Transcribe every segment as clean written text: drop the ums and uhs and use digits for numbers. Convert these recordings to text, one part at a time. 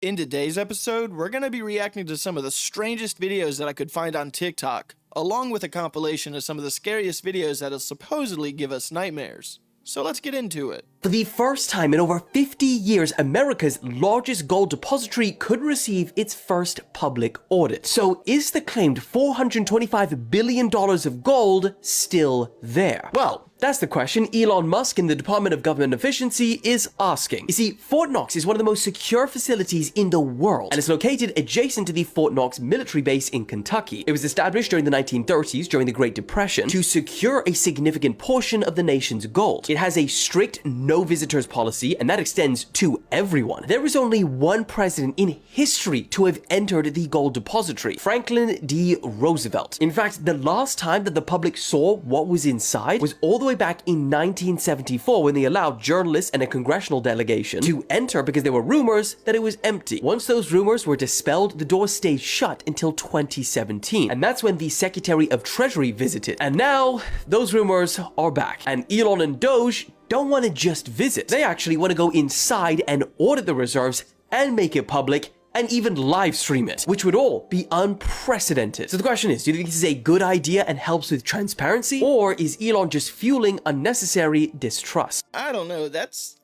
In today's episode, we're going to be reacting to some of the strangest videos that I could find on TikTok, along with a compilation of some of the scariest videos that'll supposedly give us nightmares. So let's get into it. For the first time in over 50 years, America's largest gold depository could receive its first public audit. So is the claimed $425 billion of gold still there? Well, that's the question Elon Musk in the Department of Government Efficiency is asking. You see, Fort Knox is one of the most secure facilities in the world, and it's located adjacent to the Fort Knox military base in Kentucky. It was established during the 1930s, during the Great Depression, to secure a significant portion of the nation's gold. It has a strict no visitors policy, and that extends to everyone. There is only one president in history to have entered the gold depository, Franklin D. Roosevelt. In fact, the last time that the public saw what was inside was all the way back in 1974 when they allowed journalists and a congressional delegation to enter because there were rumors that it was empty. Once those rumors were dispelled, the doors stayed shut until 2017, and that's when the Secretary of Treasury visited. And now, those rumors are back, and Elon and Doge don't want to just visit. They actually want to go inside and audit the reserves and make it public and even live stream it, which would all be unprecedented. So the question is, do you think this is a good idea and helps with transparency, or is Elon just fueling unnecessary distrust? I don't know, that's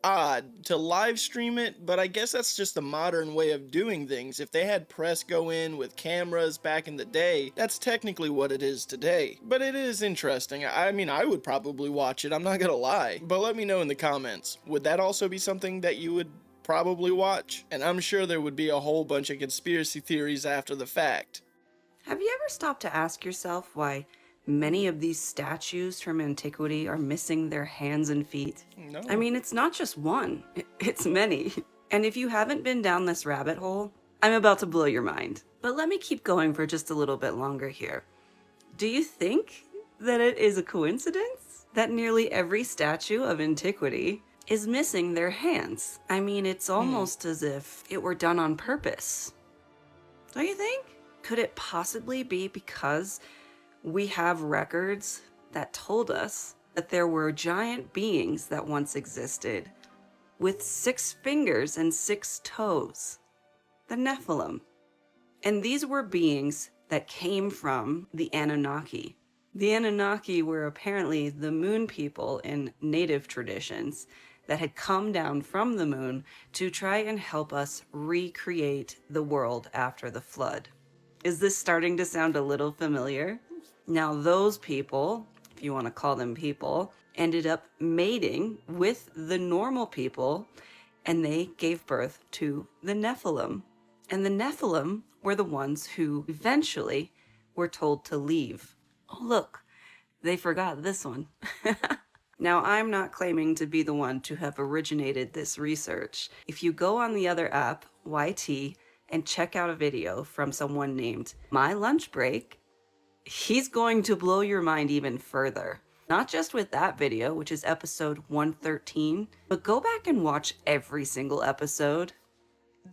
odd to live stream it, but I guess that's just the modern way of doing things. If they had press go in with cameras back in the day, that's technically what it is today. But it is interesting. I mean, I would probably watch it, I'm not gonna lie. But let me know in the comments, would that also be something that you would probably watch? And I'm sure there would be a whole bunch of conspiracy theories after the fact. Have you ever stopped to ask yourself why many of these statues from antiquity are missing their hands and feet? No. I mean, it's not just one, it's many. And if you haven't been down this rabbit hole, I'm about to blow your mind. But let me keep going for just a little bit longer here. Do you think that it is a coincidence that nearly every statue of antiquity is missing their hands? I mean, it's almost as if it were done on purpose. Don't you think? Could it possibly be because we have records that told us that there were giant beings that once existed with 6 fingers and 6 toes, the Nephilim. And these were beings that came from the Anunnaki. The Anunnaki were apparently the moon people in native traditions that had come down from the moon to try and help us recreate the world after the flood. Is this starting to sound a little familiar? Now, those people, if you want to call them people, ended up mating with the normal people, and they gave birth to the Nephilim. And the Nephilim were the ones who eventually were told to leave. Oh, look, they forgot this one. Now, I'm not claiming to be the one to have originated this research. If you go on the other app, YT, and check out a video from someone named My Lunch Break, he's going to blow your mind even further. Not just with that video, which is episode 113, but go back and watch every single episode.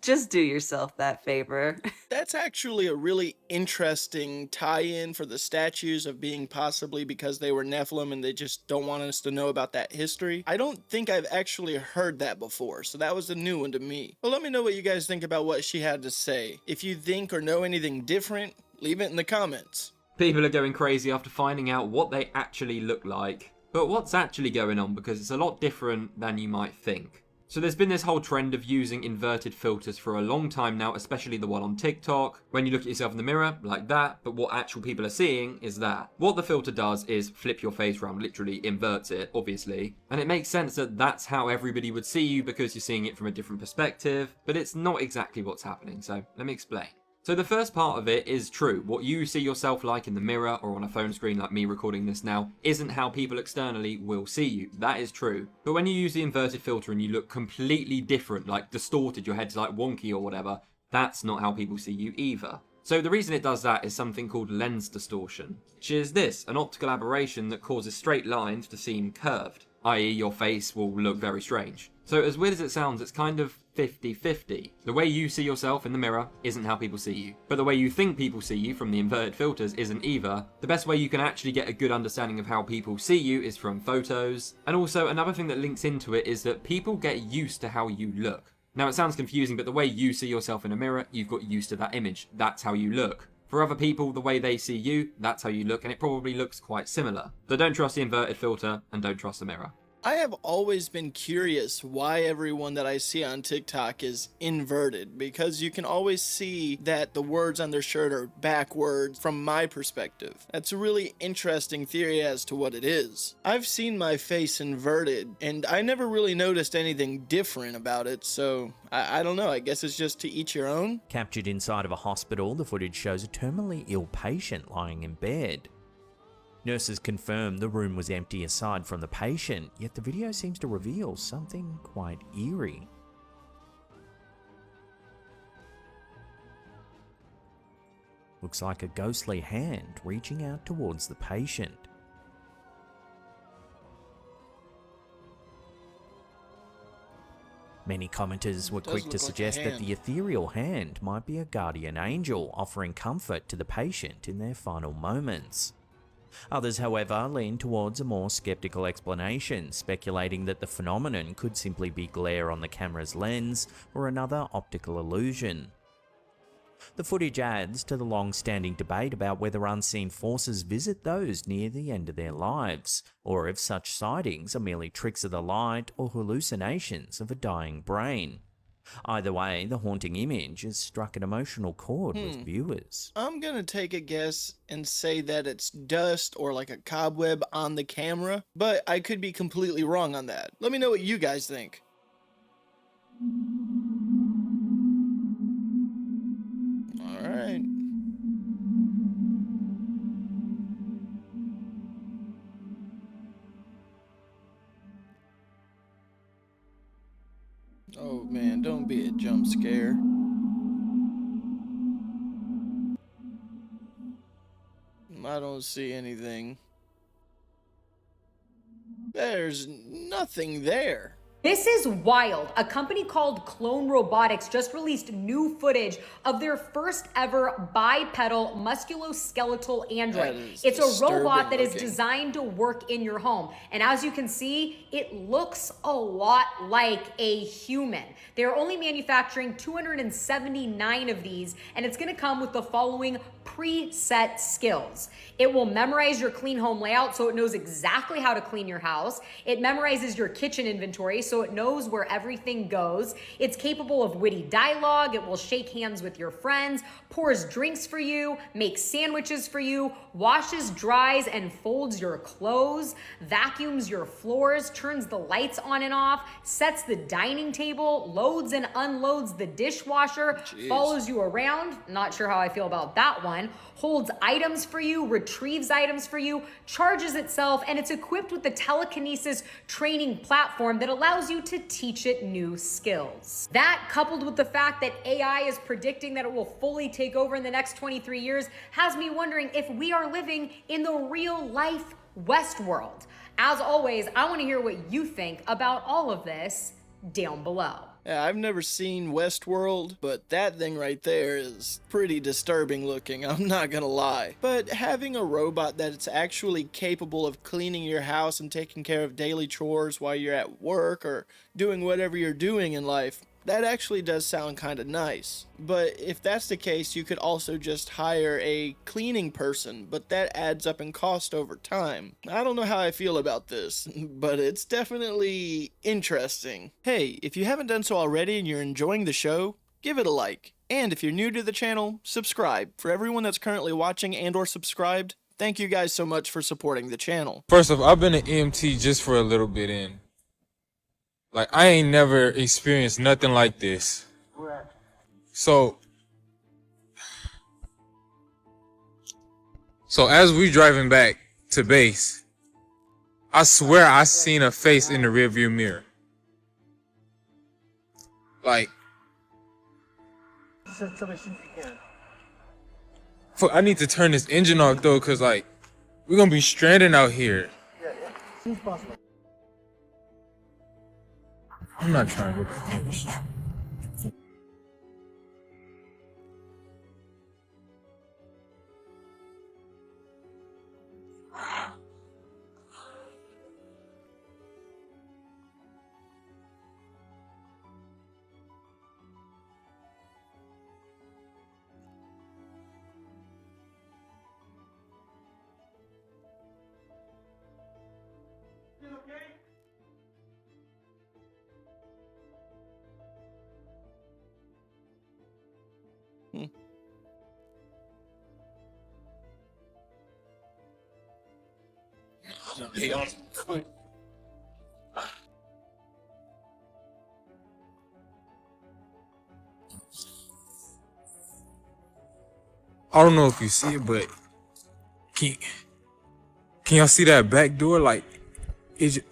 Just do yourself that favor. That's actually a really interesting tie-in for the statues of being possibly because they were Nephilim and they just don't want us to know about that history. I don't think I've actually heard that before, so that was a new one to me. But let me know what you guys think about what she had to say. If you think or know anything different, leave it in the comments. People are going crazy after finding out what they actually look like. But what's actually going on, because it's a lot different than you might think. So there's been this whole trend of using inverted filters for a long time now, especially the one on TikTok, when you look at yourself in the mirror, like that, but what actual people are seeing is that. What the filter does is flip your face around, literally inverts it, obviously, and it makes sense that that's how everybody would see you because you're seeing it from a different perspective, but it's not exactly what's happening, so let me explain. So the first part of it is true. What you see yourself like in the mirror or on a phone screen like me recording this now isn't how people externally will see you. That is true. But when you use the inverted filter and you look completely different, like distorted, your head's like wonky or whatever, that's not how people see you either. So the reason it does that is something called lens distortion, which is this, an optical aberration that causes straight lines to seem curved, i.e. your face will look very strange. So as weird as it sounds, it's kind of 50-50. The way you see yourself in the mirror isn't how people see you. But the way you think people see you from the inverted filters isn't either. The best way you can actually get a good understanding of how people see you is from photos. And also another thing that links into it is that people get used to how you look. Now, it sounds confusing, but the way you see yourself in a mirror, you've got used to that image. That's how you look. For other people, the way they see you, that's how you look, and it probably looks quite similar. So don't trust the inverted filter, and don't trust the mirror. I have always been curious why everyone that I see on TikTok is inverted, because you can always see that the words on their shirt are backwards from my perspective. That's a really interesting theory as to what it is. I've seen my face inverted, and I never really noticed anything different about it, so I don't know, I guess it's just to each your own? Captured inside of a hospital, the footage shows a terminally ill patient lying in bed. Nurses confirm the room was empty aside from the patient, yet the video seems to reveal something quite eerie. Looks like a ghostly hand reaching out towards the patient. Many commenters were quick to suggest that the ethereal hand might be a guardian angel offering comfort to the patient in their final moments. Others, however, lean towards a more skeptical explanation, speculating that the phenomenon could simply be glare on the camera's lens or another optical illusion. The footage adds to the long-standing debate about whether unseen forces visit those near the end of their lives, or if such sightings are merely tricks of the light or hallucinations of a dying brain. Either way, the haunting image has struck an emotional chord with viewers. I'm gonna take a guess and say that it's dust or like a cobweb on the camera, but I could be completely wrong on that. Let me know what you guys think. Alright. Oh man, don't be a jump scare. I don't see anything. There's nothing there. This is wild. A company called Clone Robotics just released new footage of their first ever bipedal musculoskeletal android. It's a robot that is designed to work in your home. And as you can see, it looks a lot like a human. They're only manufacturing 279 of these, and it's gonna come with the following preset skills. It will memorize your clean home layout so it knows exactly how to clean your house. It memorizes your kitchen inventory so it knows where everything goes. It's capable of witty dialogue. It will shake hands with your friends, pours drinks for you, makes sandwiches for you, washes, dries, and folds your clothes, vacuums your floors, turns the lights on and off, sets the dining table, loads and unloads the dishwasher, follows you around, not sure how I feel about that one, holds items for you, retrieves items for you, charges itself, and it's equipped with the telekinesis training platform that allows you to teach it new skills. That, coupled with the fact that AI is predicting that it will fully take over in the next 23 years, has me wondering if we are living in the real life Westworld. As always, I want to hear what you think about all of this down below. Yeah, I've never seen Westworld, but that thing right there is pretty disturbing looking, I'm not gonna lie. But having a robot that's actually capable of cleaning your house and taking care of daily chores while you're at work or doing whatever you're doing in life, that actually does sound kind of nice. But if that's the case, you could also just hire a cleaning person, but that adds up in cost over time. I don't know how I feel about this, but it's definitely interesting. Hey, if you haven't done so already and you're enjoying the show, give it a like. And if you're new to the channel, subscribe. For everyone that's currently watching and or subscribed, thank you guys so much for supporting the channel. First off, I've been an EMT just for a little bit in. Like, I ain't never experienced nothing like this. So as we driving back to base, I swear I seen a face in the rearview mirror. Like, I need to turn this engine off though, cause like, we're gonna be stranded out here. I'm not trying to finish. I don't know if you see it, but can y'all see that back door? Like it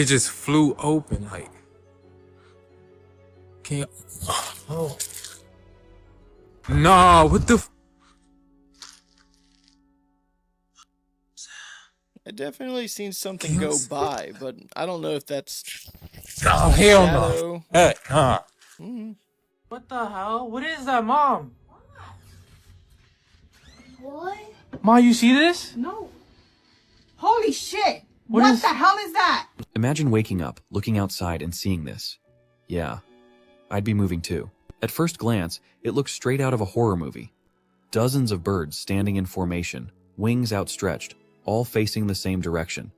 just flew open. Like, can you? Oh, nah, what the? I definitely seen something go by, but I don't know if that's. Oh, hell no. Hey, What the hell? What is that, Mom? What? Ma, you see this? No. Holy shit! What the hell is that? Imagine waking up, looking outside, and seeing this. Yeah, I'd be moving too. At first glance, it looks straight out of a horror movie. Dozens of birds standing in formation, wings outstretched, all facing the same direction.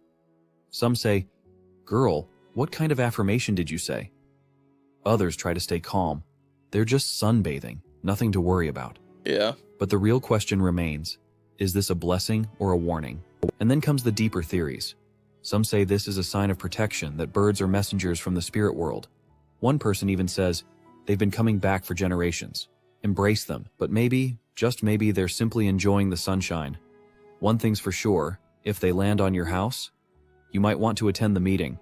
Some say, "Girl, what kind of affirmation did you say?" Others try to stay calm. They're just sunbathing, nothing to worry about. Yeah. But the real question remains, is this a blessing or a warning? And then comes the deeper theories. Some say this is a sign of protection, that birds are messengers from the spirit world. One person even says they've been coming back for generations. Embrace them, but maybe, just maybe, they're simply enjoying the sunshine. One thing's for sure, if they land on your house, you might want to attend the meeting.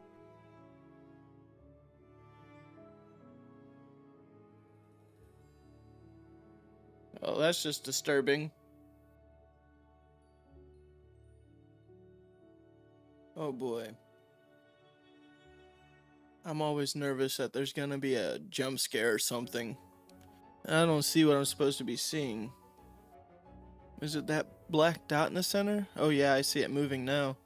Oh, that's just disturbing. Oh boy. I'm always nervous that there's gonna be a jump scare or something. I don't see what I'm supposed to be seeing. Is it that black dot in the center? Oh yeah, I see it moving now.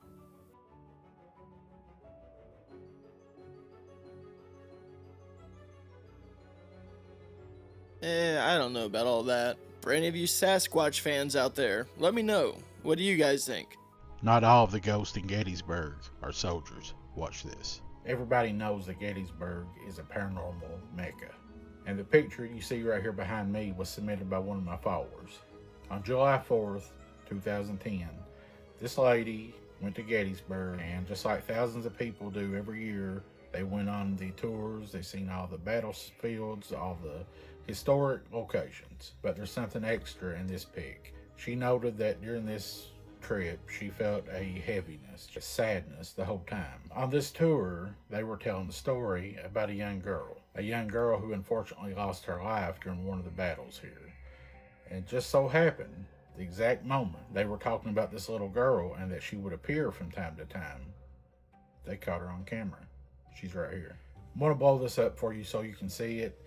I don't know about all that. For any of you Sasquatch fans out there, let me know. What do you guys think? Not all of the ghosts in Gettysburg are soldiers. Watch this. Everybody knows that Gettysburg is a paranormal mecca. And the picture you see right here behind me was submitted by one of my followers. On July 4th, 2010, this lady went to Gettysburg, and just like thousands of people do every year, they went on the tours, they seen all the battlefields, all the historic locations. But there's something extra in this pic. She noted that during this trip, she felt a heaviness, a sadness the whole time. On this tour, they were telling the story about a young girl who unfortunately lost her life during one of the battles here. And it just so happened, the exact moment they were talking about this little girl and that she would appear from time to time, they caught her on camera. She's right here. I want to blow this up for you so you can see it.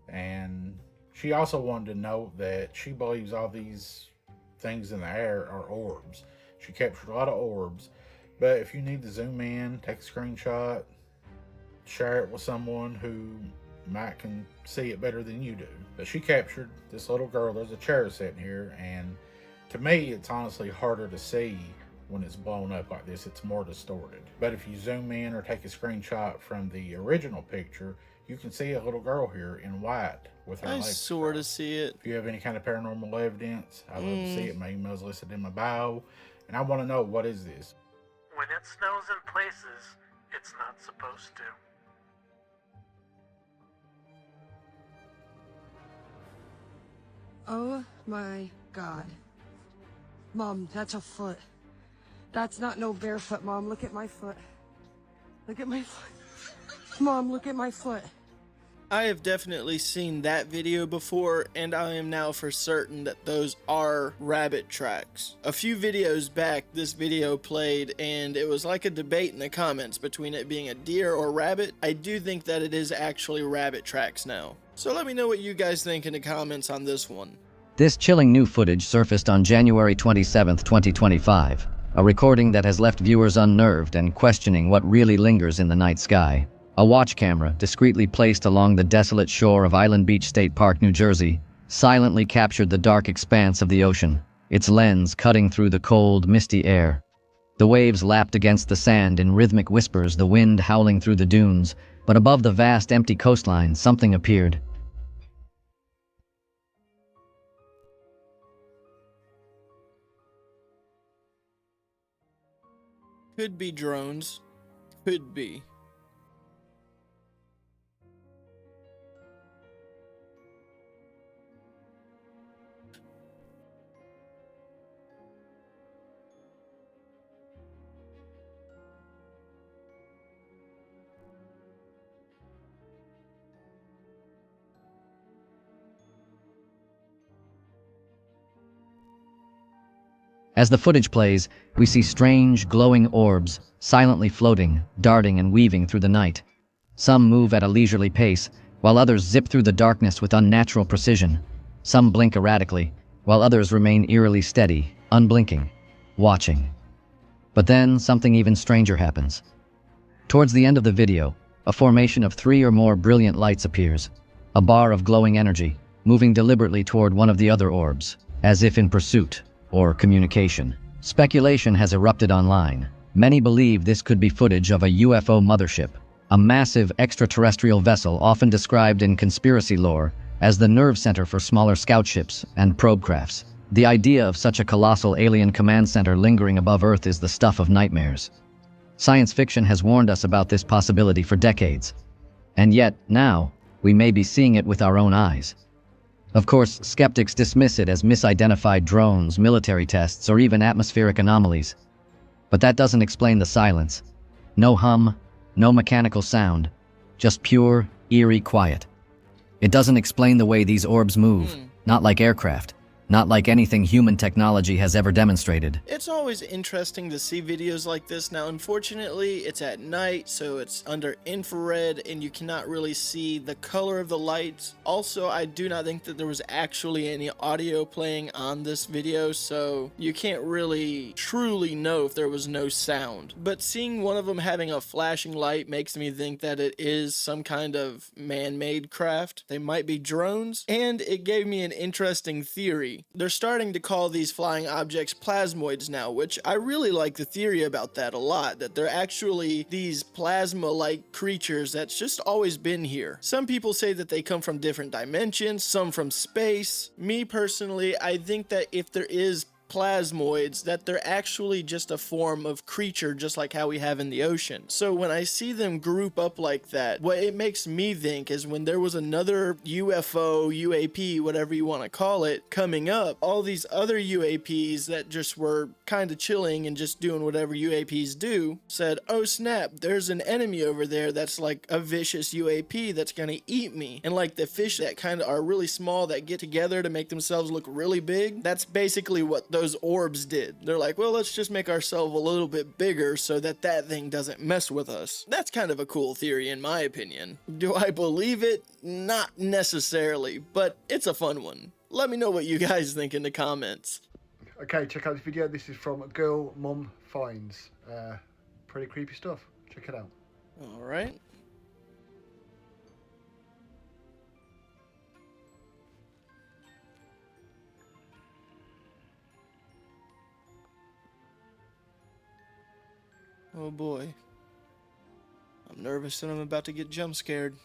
And she also wanted to note that she believes all these things in the air are orbs. She captured a lot of orbs, but if you need to zoom in, take a screenshot, share it with someone who might can see it better than you do. But she captured this little girl. There's a chair sitting here, and to me, it's honestly harder to see when it's blown up like this. It's more distorted. But if you zoom in or take a screenshot from the original picture, you can see a little girl here in white with her legs. I sort of see it. If you have any kind of paranormal evidence, I'd love to see it. My email's listed in my bio. And I want to know, what is this? When it snows in places, it's not supposed to. Oh my God. Mom, that's a foot. That's not no barefoot, Mom. Look at my foot. Look at my foot. Mom, look at my foot. I have definitely seen that video before, and I am now for certain that those are rabbit tracks. A few videos back, this video played, and it was like a debate in the comments between it being a deer or rabbit. I do think that it is actually rabbit tracks now. So let me know what you guys think in the comments on this one. This chilling new footage surfaced on January 27, 2025. A recording that has left viewers unnerved and questioning what really lingers in the night sky. A watch camera, discreetly placed along the desolate shore of Island Beach State Park, New Jersey, silently captured the dark expanse of the ocean, its lens cutting through the cold, misty air. The waves lapped against the sand in rhythmic whispers, the wind howling through the dunes, but above the vast, empty coastline, something appeared. Could be drones. Could be. As the footage plays, we see strange, glowing orbs, silently floating, darting and weaving through the night. Some move at a leisurely pace, while others zip through the darkness with unnatural precision. Some blink erratically, while others remain eerily steady, unblinking, watching. But then, something even stranger happens. Towards the end of the video, a formation of 3 or more brilliant lights appears, a bar of glowing energy, moving deliberately toward one of the other orbs, as if in pursuit or communication. Speculation has erupted online. Many believe this could be footage of a UFO mothership, a massive extraterrestrial vessel often described in conspiracy lore as the nerve center for smaller scout ships and probe crafts. The idea of such a colossal alien command center lingering above Earth is the stuff of nightmares. Science fiction has warned us about this possibility for decades. And yet, now, we may be seeing it with our own eyes. Of course, skeptics dismiss it as misidentified drones, military tests, or even atmospheric anomalies. But that doesn't explain the silence. No hum, no mechanical sound, just pure, eerie quiet. It doesn't explain the way these orbs move, not like aircraft, not like anything human technology has ever demonstrated. It's always interesting to see videos like this. Now, unfortunately, it's at night, so it's under infrared, and you cannot really see the color of the lights. Also, I do not think that there was actually any audio playing on this video, so you can't really truly know if there was no sound. But seeing one of them having a flashing light makes me think that it is some kind of man-made craft. They might be drones, and it gave me an interesting theory. They're starting to call these flying objects plasmoids now, which I really like the theory about that a lot, that they're actually these plasma-like creatures that's just always been here. Some people say that they come from different dimensions, some from space. Me personally, I think that if there is plasmoids, that they're actually just a form of creature just like how we have in the ocean. So when I see them group up like that, what it makes me think is when there was another UFO, UAP, whatever you want to call it, coming up, all these other UAPs that just were kind of chilling and just doing whatever UAPs do, said, oh snap, there's an enemy over there that's like a vicious UAP that's gonna eat me. And like the fish that kind of are really small that get together to make themselves look really big, that's basically what those orbs did. They're like, well, let's just make ourselves a little bit bigger so that that thing doesn't mess with us. That's kind of a cool theory in my opinion. Do I believe it? Not necessarily, but it's a fun one. Let me know what you guys think in the comments. Okay, check out this video. This is from Girl Mum Finds. Pretty creepy stuff. Check it out. All right. Oh boy. I'm nervous that I'm about to get jump scared.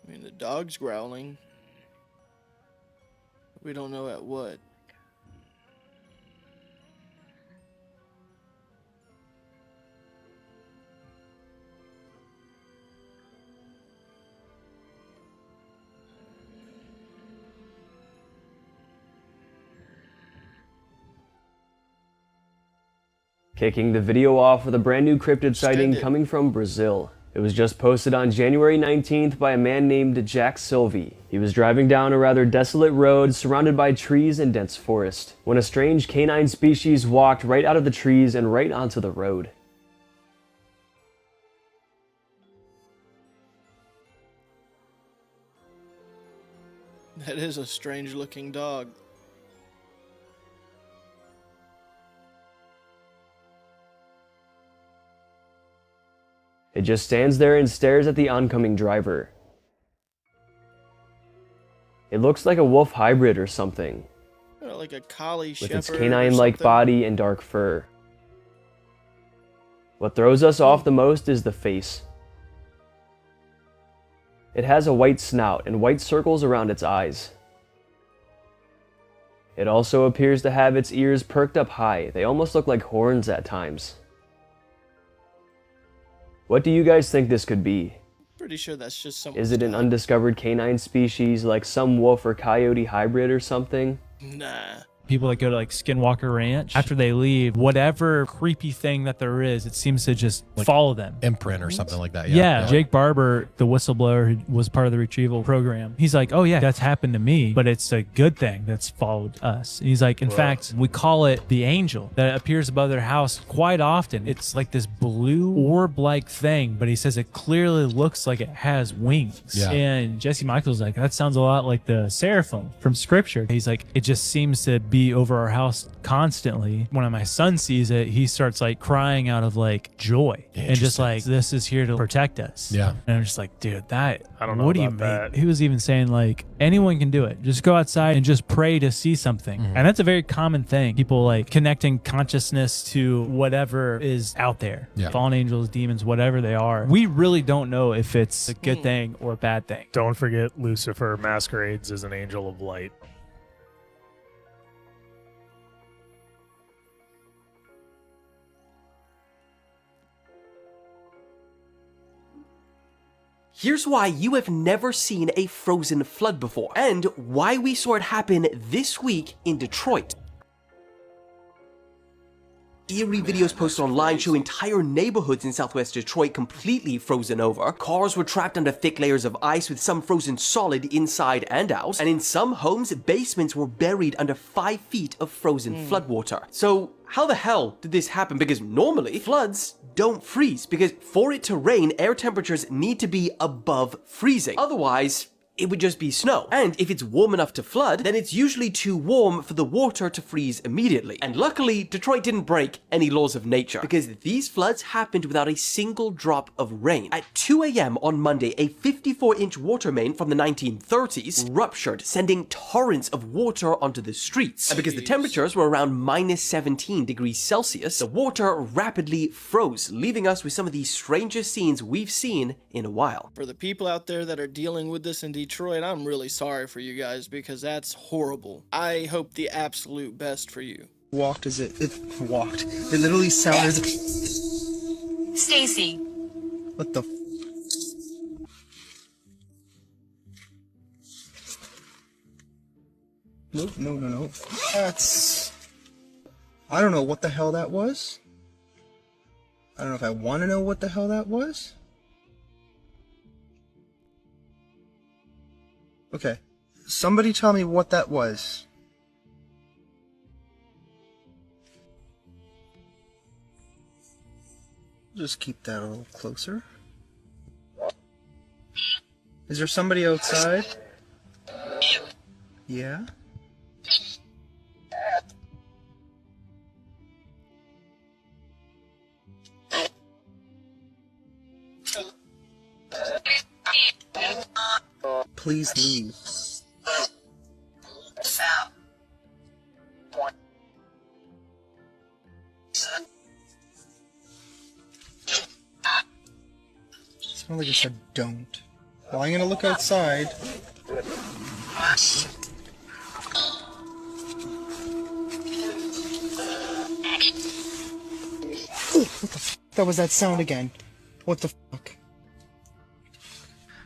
I mean, the dog's growling. We don't know at what. Kicking the video off with a brand new cryptid sighting coming from Brazil. It was just posted on January 19th by a man named Jack Silvey. He was driving down a rather desolate road surrounded by trees and dense forest when a strange canine species walked right out of the trees and right onto the road. That is a strange looking dog. It just stands there and stares at the oncoming driver. It looks like a wolf hybrid or something, Like a collie with shepherd its canine-like body and dark fur. What throws us off the most is the face. It has a white snout and white circles around its eyes. It also appears to have its ears perked up high. They almost look like horns at times. What do you guys think this could be? Pretty sure that's just some. Is it an undiscovered canine species like some wolf or coyote hybrid or something? Nah. People that go to like Skinwalker Ranch, after they leave, whatever creepy thing that there is, it seems to just like follow them. Imprint or something like that. Yeah. Jake Barber, the whistleblower who was part of the retrieval program, he's like, oh yeah, that's happened to me, but it's a good thing that's followed us. And he's like, in fact, we call it the angel that appears above their house quite often. It's like this blue orb-like thing, but he says it clearly looks like it has wings. Yeah. And Jesse Michael's like, that sounds a lot like the Seraphim from scripture. He's like, it just seems to be over our house constantly. When my son sees it, he starts like crying out of like joy and just like, this is here to protect us. Yeah. And I'm just like, dude, that, I don't know what do you about that. mean? He was even saying like, anyone can do it. Just go outside and just pray to see something. And that's a very common thing. People like connecting consciousness to whatever is out there. Yeah. Fallen angels, demons, whatever they are. We really don't know if it's a good thing or a bad thing. Don't forget Lucifer masquerades as an angel of light. Here's why you have never seen a frozen flood before, and why we saw it happen this week in Detroit. Eerie videos posted online show entire neighborhoods in southwest Detroit completely frozen over. Cars were trapped under thick layers of ice with some frozen solid inside and out. And in some homes, basements were buried under 5 feet of frozen floodwater. So how the hell did this happen? Because normally floods don't freeze, because for it to rain, air temperatures need to be above freezing. Otherwise, it would just be snow. And if it's warm enough to flood, then it's usually too warm for the water to freeze immediately. And luckily, Detroit didn't break any laws of nature, because these floods happened without a single drop of rain. At 2 a.m. on Monday, a 54-inch water main from the 1930s ruptured, sending torrents of water onto the streets. And because the temperatures were around minus 17 degrees Celsius, the water rapidly froze, leaving us with some of the strangest scenes we've seen in a while. For the people out there that are dealing with this in Detroit, I'm really sorry for you guys, because that's horrible. I hope the absolute best for you. Walked as it walked. It literally sounded. Stacy. What the? Nope, no. That's. I don't know what the hell that was. I don't know if I want to know what the hell that was. Okay, somebody tell me what that was. Just keep that a little closer. Is there somebody outside? Yeah? Please leave. It's not like I said don't. Well, I'm gonna look outside. Ooh, what the f***? That was that sound again. What the fuck?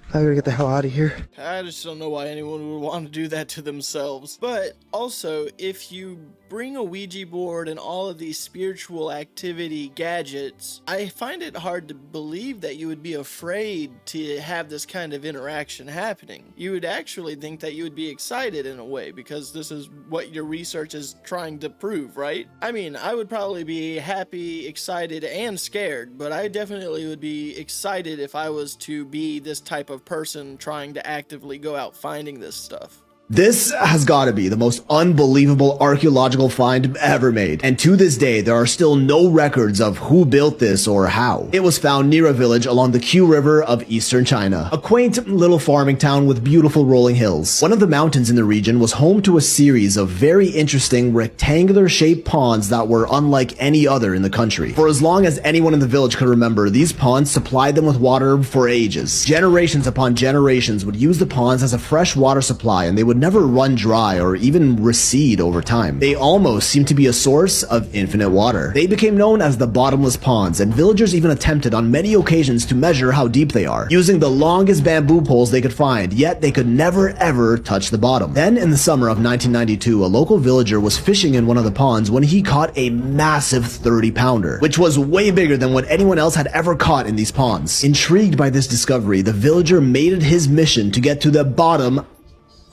I gotta get the hell out of here. I just don't know why anyone would want to do that to themselves. But also, if you bring a Ouija board and all of these spiritual activity gadgets, I find it hard to believe that you would be afraid to have this kind of interaction happening. You would actually think that you would be excited in a way, because this is what your research is trying to prove, right? I mean, I would probably be happy, excited, and scared, but I definitely would be excited if I was to be this type of person trying to actively go out finding this stuff. This has got to be the most unbelievable archaeological find ever made, and to this day there are still no records of who built this or how. It was found near a village along the Q River of eastern China, a quaint little farming town with beautiful rolling hills. One of the mountains in the region was home to a series of very interesting rectangular shaped ponds that were unlike any other in the country. For as long as anyone in the village could remember, these ponds supplied them with water for ages. Generations upon generations would use the ponds as a fresh water supply, and they would never run dry or even recede over time. They almost seemed to be a source of infinite water. They became known as the bottomless ponds, and villagers even attempted on many occasions to measure how deep they are, using the longest bamboo poles they could find, yet they could never ever touch the bottom. Then in the summer of 1992, a local villager was fishing in one of the ponds when he caught a massive 30-pounder, which was way bigger than what anyone else had ever caught in these ponds. Intrigued by this discovery, the villager made it his mission to get to the bottom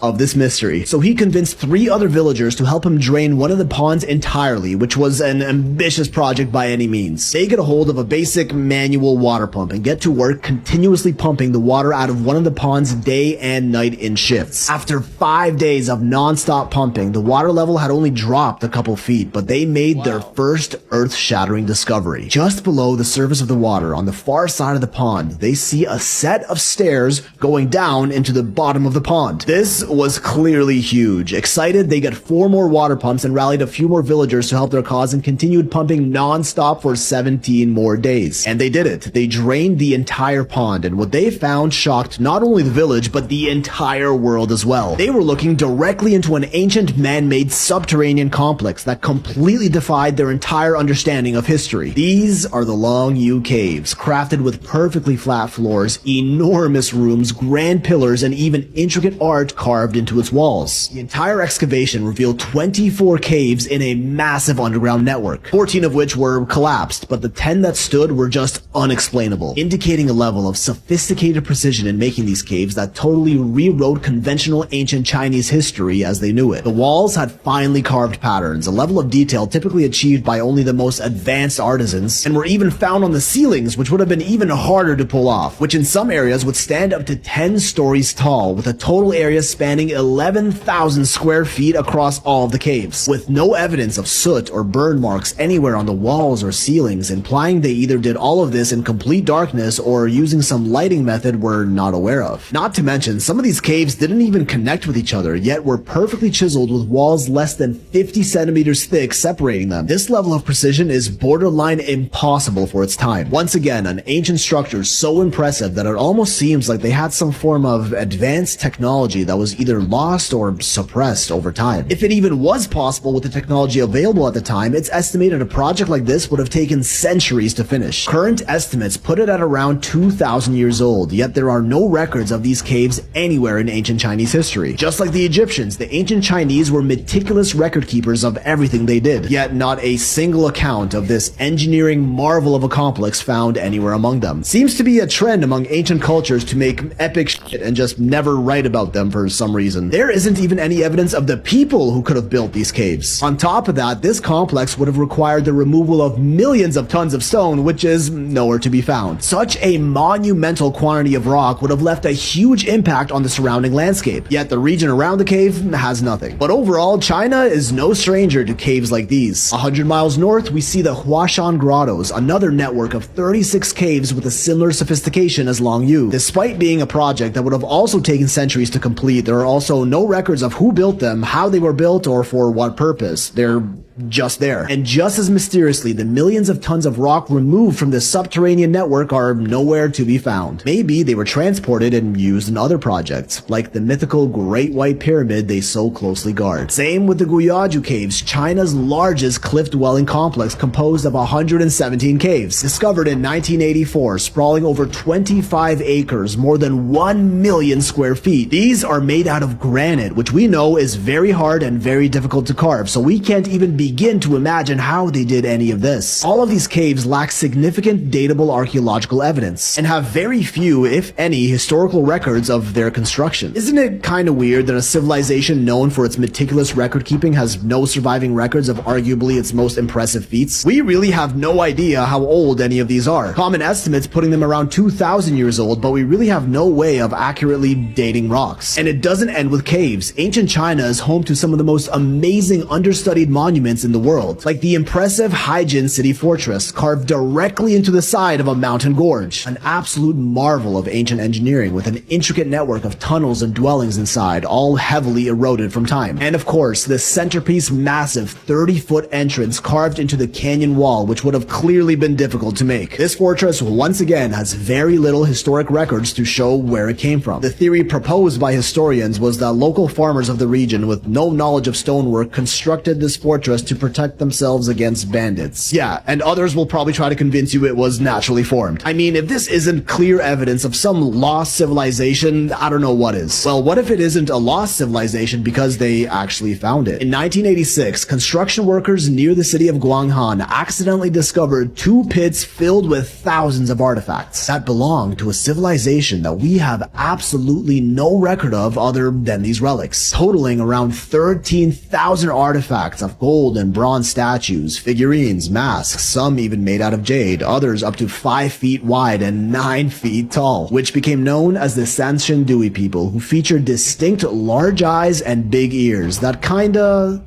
of this mystery. So he convinced 3 other villagers to help him drain one of the ponds entirely, which was an ambitious project by any means. They get a hold of a basic manual water pump and get to work continuously pumping the water out of one of the ponds day and night in shifts. After 5 days of non-stop pumping, the water level had only dropped a couple feet, but they made their first earth-shattering discovery. Just below the surface of the water, on the far side of the pond, they see a set of stairs going down into the bottom of the pond. This was clearly huge. Excited, they got 4 more water pumps and rallied a few more villagers to help their cause and continued pumping non-stop for 17 more days. And they did it. They drained the entire pond, and what they found shocked not only the village, but the entire world as well. They were looking directly into an ancient man-made subterranean complex that completely defied their entire understanding of history. These are the Longyou Caves, crafted with perfectly flat floors, enormous rooms, grand pillars, and even intricate art carved into its walls. The entire excavation revealed 24 caves in a massive underground network, 14 of which were collapsed, but the 10 that stood were just unexplainable, indicating a level of sophisticated precision in making these caves that totally rewrote conventional ancient Chinese history as they knew it. The walls had finely carved patterns, a level of detail typically achieved by only the most advanced artisans, and were even found on the ceilings, which would have been even harder to pull off, which in some areas would stand up to 10 stories tall, with a total area spanning 11,000 square feet across all of the caves, with no evidence of soot or burn marks anywhere on the walls or ceilings, implying they either did all of this in complete darkness or using some lighting method we're not aware of. Not to mention, some of these caves didn't even connect with each other, yet were perfectly chiseled with walls less than 50 centimeters thick separating them. This level of precision is borderline impossible for its time. Once again, an ancient structure so impressive that it almost seems like they had some form of advanced technology that was either lost or suppressed over time. If it even was possible with the technology available at the time, it's estimated a project like this would have taken centuries to finish. Current estimates put it at around 2,000 years old, yet there are no records of these caves anywhere in ancient Chinese history. Just like the Egyptians, the ancient Chinese were meticulous record keepers of everything they did, yet not a single account of this engineering marvel of a complex found anywhere among them. Seems to be a trend among ancient cultures to make epic shit and just never write about them for some reason. There isn't even any evidence of the people who could have built these caves. On top of that, this complex would have required the removal of millions of tons of stone, which is nowhere to be found. Such a monumental quantity of rock would have left a huge impact on the surrounding landscape, yet the region around the cave has nothing. But overall, China is no stranger to caves like these. 100 miles north, we see the Huashan Grottos, another network of 36 caves with a similar sophistication as Longyou. Despite being a project that would have also taken centuries to complete, there are also no records of who built them, how they were built, or for what purpose. They're just there. And just as mysteriously, the millions of tons of rock removed from this subterranean network are nowhere to be found. Maybe they were transported and used in other projects, like the mythical Great White Pyramid they so closely guard. Same with the Longyou Caves, China's largest cliff-dwelling complex composed of 117 caves. Discovered in 1984, sprawling over 25 acres, more than 1 million square feet. These are made out of granite, which we know is very hard and very difficult to carve, so we can't even begin to imagine how they did any of this. All of these caves lack significant datable archaeological evidence, and have very few, if any, historical records of their construction. Isn't it kinda weird that a civilization known for its meticulous record keeping has no surviving records of arguably its most impressive feats? We really have no idea how old any of these are. Common estimates putting them around 2,000 years old, but we really have no way of accurately dating rocks. And it doesn't end with caves. Ancient China is home to some of the most amazing understudied monuments in the world, like the impressive Haijin city fortress carved directly into the side of a mountain gorge. An absolute marvel of ancient engineering with an intricate network of tunnels and dwellings inside, all heavily eroded from time. And of course, the centerpiece massive 30-foot entrance carved into the canyon wall, which would have clearly been difficult to make. This fortress once again has very little historic records to show where it came from. The theory proposed by historians was that local farmers of the region with no knowledge of stonework constructed this fortress to protect themselves against bandits. Yeah, and others will probably try to convince you it was naturally formed. I mean, if this isn't clear evidence of some lost civilization, I don't know what is. Well, what if it isn't a lost civilization because they actually found it? In 1986, construction workers near the city of Guanghan accidentally discovered 2 pits filled with thousands of artifacts that belong to a civilization that we have absolutely no record of other than these relics, totaling around 13,000 artifacts of gold and bronze statues, figurines, masks, some even made out of jade, others up to 5 feet wide and 9 feet tall, which became known as the Sanxingdui people, who featured distinct large eyes and big ears that kinda...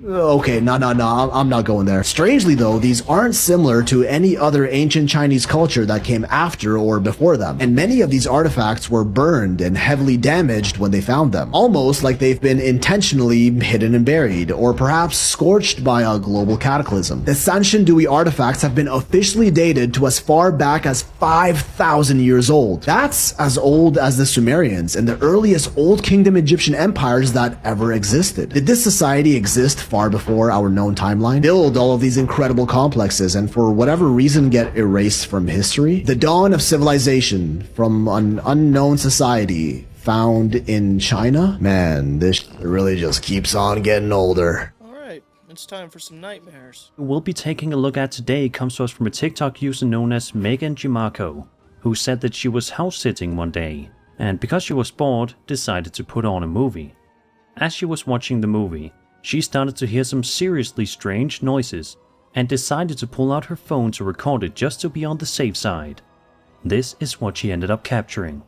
Okay, no, I'm not going there. Strangely though, these aren't similar to any other ancient Chinese culture that came after or before them, and many of these artifacts were burned and heavily damaged when they found them, almost like they've been intentionally hidden and buried, or perhaps scorched by a global cataclysm. The Sanxingdui artifacts have been officially dated to as far back as 5,000 years old. That's as old as the Sumerians and the earliest Old Kingdom Egyptian empires that ever existed. Did this society exist far before our known timeline, build all of these incredible complexes, and for whatever reason get erased from history? The dawn of civilization from an unknown society found in China? Man, this really just keeps on getting older. Alright, it's time for some nightmares. We'll be taking a look at today comes to us from a TikTok user known as Megan Jimako, who said that she was house-sitting one day, and because she was bored, decided to put on a movie. As she was watching the movie, she started to hear some seriously strange noises and decided to pull out her phone to record it just to be on the safe side. This is what she ended up capturing.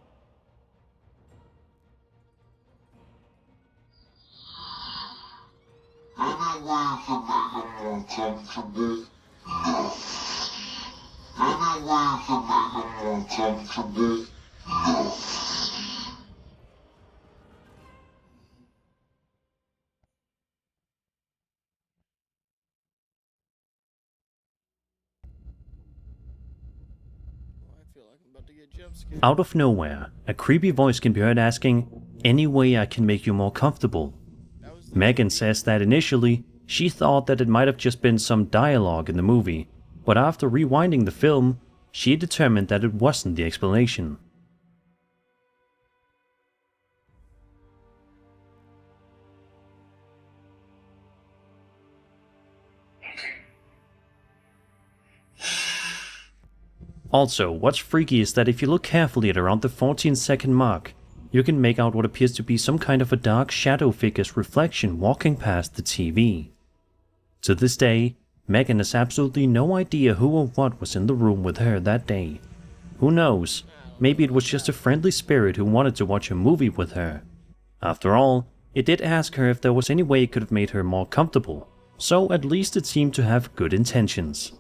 Out of nowhere, a creepy voice can be heard asking, "Any way I can make you more comfortable?" Megan says that initially, she thought that it might have just been some dialogue in the movie, but after rewinding the film, she determined that it wasn't the explanation. Also, what's freaky is that if you look carefully at around the 14-second mark, you can make out what appears to be some kind of a dark shadow figure's reflection walking past the TV. To this day, Megan has absolutely no idea who or what was in the room with her that day. Who knows, maybe it was just a friendly spirit who wanted to watch a movie with her. After all, it did ask her if there was any way it could have made her more comfortable, so at least it seemed to have good intentions.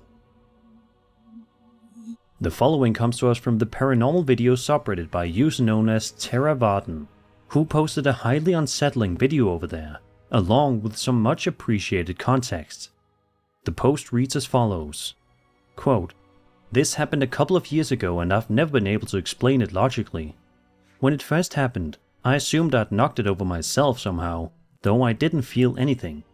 The following comes to us from the paranormal video subreddit by a user known as Tara Varden, who posted a highly unsettling video over there, along with some much appreciated context. The post reads as follows, quote, "This happened a couple of years ago and I've never been able to explain it logically. When it first happened, I assumed I'd knocked it over myself somehow, though I didn't feel anything.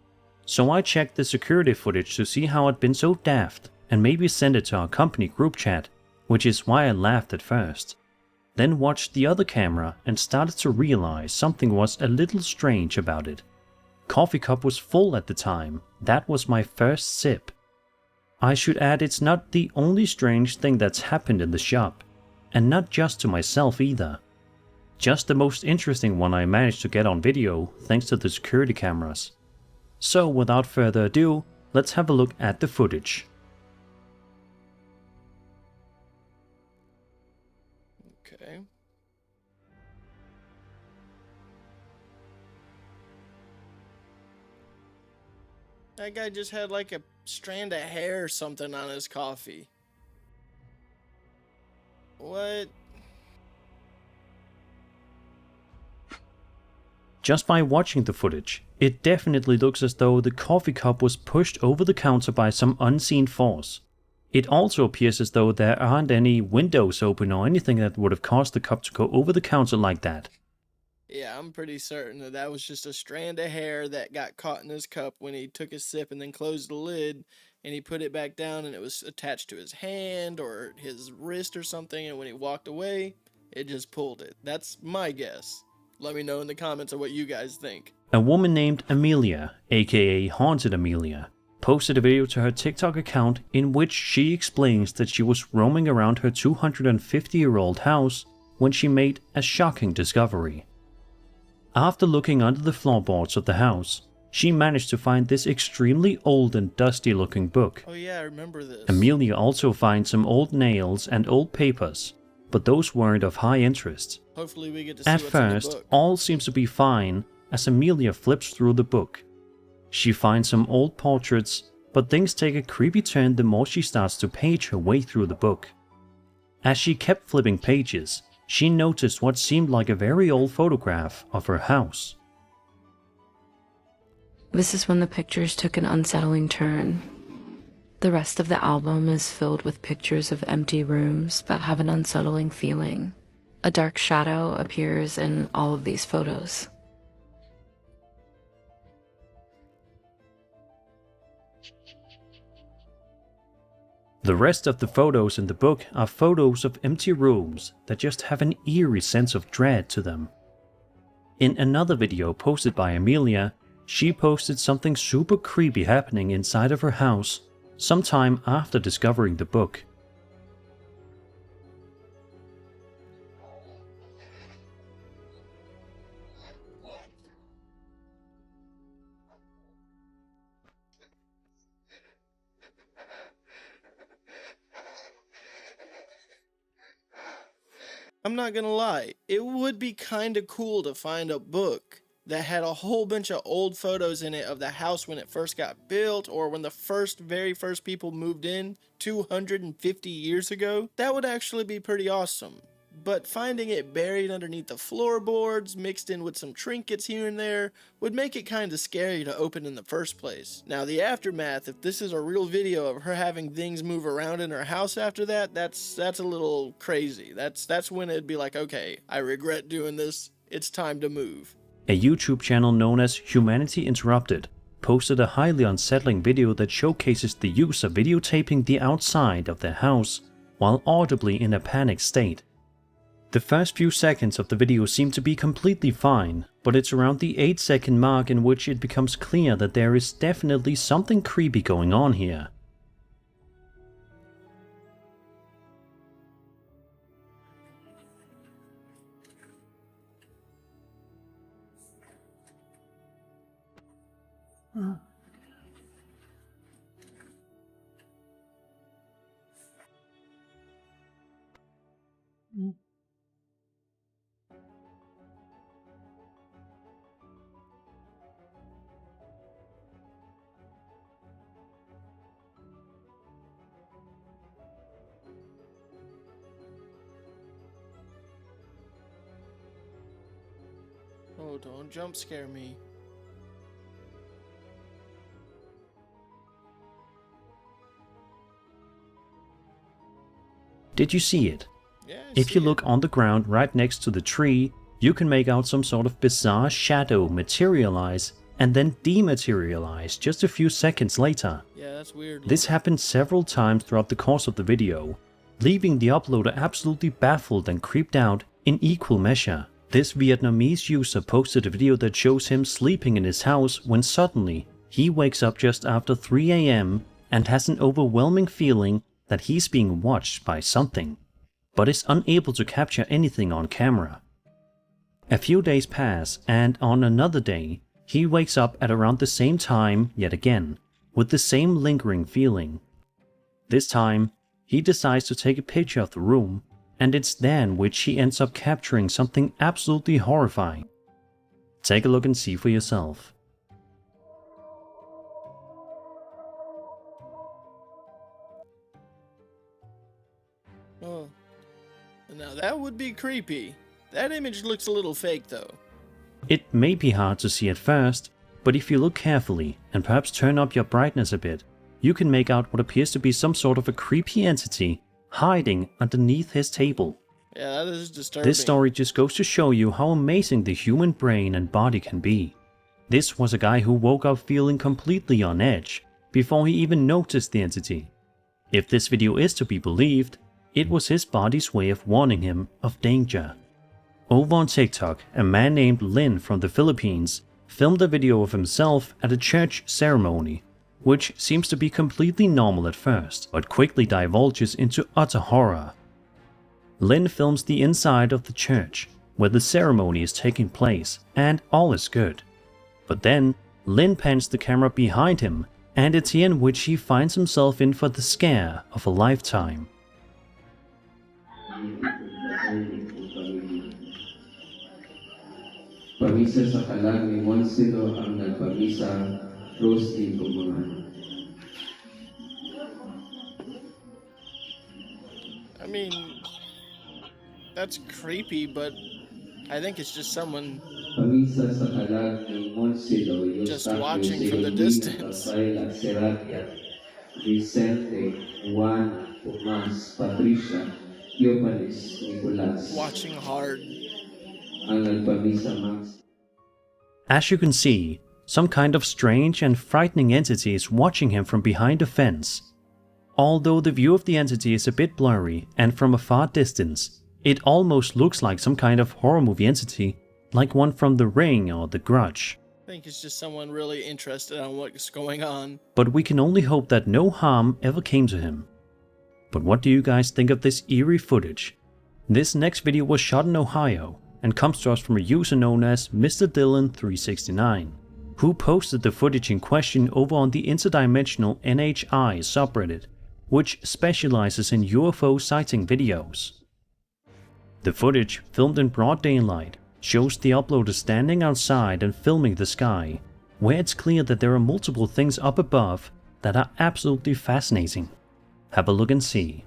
So I checked the security footage to see how I'd been so daft and maybe send it to our company group chat, which is why I laughed at first. Then watched the other camera and started to realize something was a little strange about it. Coffee cup was full at the time. That was my first sip. I should add it's not the only strange thing that's happened in the shop, and not just to myself either. Just the most interesting one I managed to get on video thanks to the security cameras. So without further ado, let's have a look at the footage. Okay. That guy just had like a strand of hair or something on his coffee. What? Just by watching the footage, it definitely looks as though the coffee cup was pushed over the counter by some unseen force. It also appears as though there aren't any windows open or anything that would have caused the cup to go over the counter like that. Yeah, I'm pretty certain that that was just a strand of hair that got caught in his cup when he took a sip and then closed the lid, and he put it back down and it was attached to his hand or his wrist or something, and when he walked away, it just pulled it. That's my guess. Let me know in the comments of what you guys think. A woman named Amelia, aka Haunted Amelia, posted a video to her TikTok account in which she explains that she was roaming around her 250-year-old house when she made a shocking discovery. After looking under the floorboards of the house, she managed to find this extremely old and dusty looking book. Oh yeah, I remember this. Amelia also finds some old nails and old papers, but those weren't of high interest. Hopefully we get to see At what's in the first, book. all seems to be fine as Amelia flips through the book. She finds some old portraits, but things take a creepy turn the more she starts to page her way through the book. As she kept flipping pages, she noticed what seemed like a very old photograph of her house. This is when the pictures took an unsettling turn. The rest of the album is filled with pictures of empty rooms that have an unsettling feeling. A dark shadow appears in all of these photos. The rest of the photos in the book are photos of empty rooms that just have an eerie sense of dread to them. In another video posted by Amelia, she posted something super creepy happening inside of her house sometime after discovering the book. I'm not gonna lie, it would be kinda cool to find a book that had a whole bunch of old photos in it of the house when it first got built or when the very first people moved in 250 years ago. That would actually be pretty awesome. But finding it buried underneath the floorboards, mixed in with some trinkets here and there, would make it kinda scary to open in the first place. Now the aftermath, if this is a real video of her having things move around in her house after that, that's a little crazy. That's when it'd be like, okay, I regret doing this, it's time to move. A YouTube channel known as Humanity Interrupted posted a highly unsettling video that showcases the use of videotaping the outside of their house while audibly in a panicked state. The first few seconds of the video seem to be completely fine, but it's around the 8-second mark in which it becomes clear that there is definitely something creepy going on here. Oh, don't jump scare me. Did you see it? Yeah, if you look on the ground right next to the tree, you can make out some sort of bizarre shadow materialize and then dematerialize just a few seconds later. Yeah, that's weird. This happened several times throughout the course of the video, leaving the uploader absolutely baffled and creeped out in equal measure. This Vietnamese user posted a video that shows him sleeping in his house when suddenly he wakes up just after 3 a.m. and has an overwhelming feeling that he's being watched by something, but is unable to capture anything on camera. A few days pass, and on another day, he wakes up at around the same time yet again, with the same lingering feeling. This time, he decides to take a picture of the room, and it's then which he ends up capturing something absolutely horrifying. Take a look and see for yourself. Oh, now that would be creepy. That image looks a little fake though. It may be hard to see at first, but if you look carefully and perhaps turn up your brightness a bit, you can make out what appears to be some sort of a creepy entity hiding underneath his table. Yeah, that is disturbing. This story just goes to show you how amazing the human brain and body can be. This was a guy who woke up feeling completely on edge before he even noticed the entity. If this video is to be believed, it was his body's way of warning him of danger. Over on TikTok, a man named Lin from the Philippines filmed a video of himself at a church ceremony, which seems to be completely normal at first, but quickly divulges into utter horror. Lin films the inside of the church, where the ceremony is taking place, and all is good. But then, Lin pans the camera behind him, and it's here in which he finds himself in for the scare of a lifetime. Pamisa sa kalag ni Monsilo ang nagpamisa Rosti Kumungan. I mean, that's creepy, but I think it's just someone Pamisa sa kalag ni Monsilo just watching from the distance. Vicente, Juana, Tomas, Patricia, Yopanis, Nicolas. Watching hard. As you can see, some kind of strange and frightening entity is watching him from behind a fence. Although the view of the entity is a bit blurry and from a far distance, it almost looks like some kind of horror movie entity, like one from The Ring or The Grudge. I think it's just someone really interested on what's going on. But we can only hope that no harm ever came to him. But what do you guys think of this eerie footage? This next video was shot in Ohio and comes to us from a user known as Mr. Dylan369, who posted the footage in question over on the interdimensional NHI subreddit, which specializes in UFO sighting videos. The footage, filmed in broad daylight, shows the uploader standing outside and filming the sky, where it's clear that there are multiple things up above that are absolutely fascinating. Have a look and see.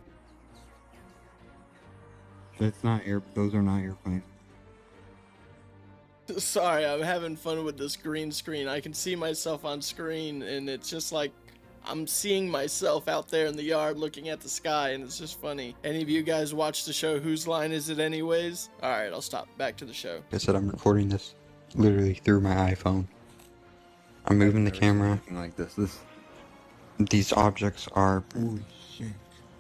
Those are not airplanes. Sorry, I'm having fun with this green screen. I can see myself on screen, and it's just like I'm seeing myself out there in the yard looking at the sky, and it's just funny. Any of you guys watch the show Whose Line Is It Anyways? Alright, I'll stop. Back to the show. Like I said, I'm recording this literally through my iPhone. I'm moving the camera. Like this. These objects are... Holy shit.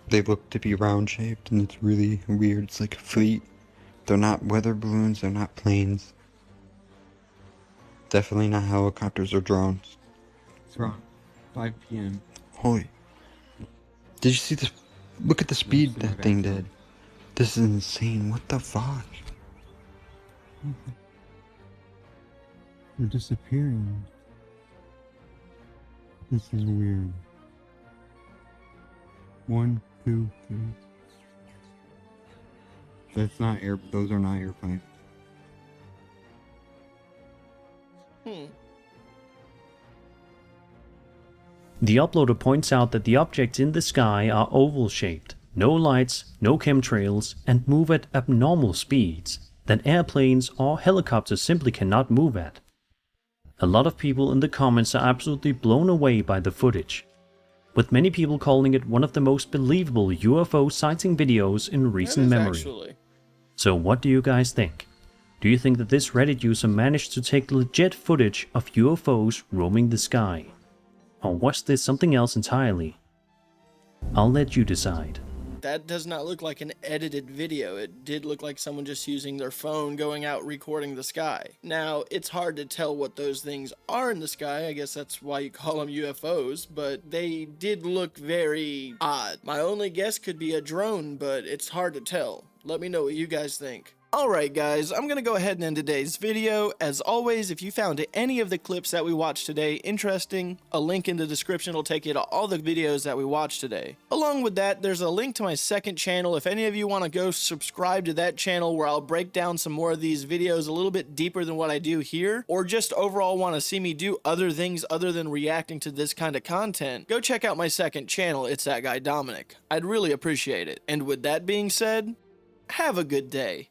They look to be round shaped, and it's really weird. It's like a fleet. They're not weather balloons, they're not planes. Definitely not helicopters or drones. It's around 5 p.m. Holy. Did you see this? Look at the speed that thing did. This is insane. What the fuck? They're disappearing. This is weird. 1, 2, 3. That's not those are not airplanes. The uploader points out that the objects in the sky are oval shaped, no lights, no chemtrails, and move at abnormal speeds that airplanes or helicopters simply cannot move at. A lot of people in the comments are absolutely blown away by the footage, with many people calling it one of the most believable UFO sighting videos in recent memory. Actually. So what do you guys think? Do you think that this Reddit user managed to take legit footage of UFOs roaming the sky? Or was this something else entirely? I'll let you decide. that does not look like an edited video. It did look like someone just using their phone going out recording the sky. Now, it's hard to tell what those things are in the sky. I guess that's why you call them UFOs, but they did look very odd. My only guess could be a drone, but it's hard to tell. Let me know what you guys think. Alright guys, I'm gonna go ahead and end today's video. As always, if you found any of the clips that we watched today interesting, a link in the description will take you to all the videos that we watched today. Along with that, there's a link to my second channel if any of you want to go subscribe to that channel, where I'll break down some more of these videos a little bit deeper than what I do here, or just overall want to see me do other things other than reacting to this kind of content. Go check out my second channel, It's That Guy Dominic. I'd really appreciate it. And with that being said, have a good day.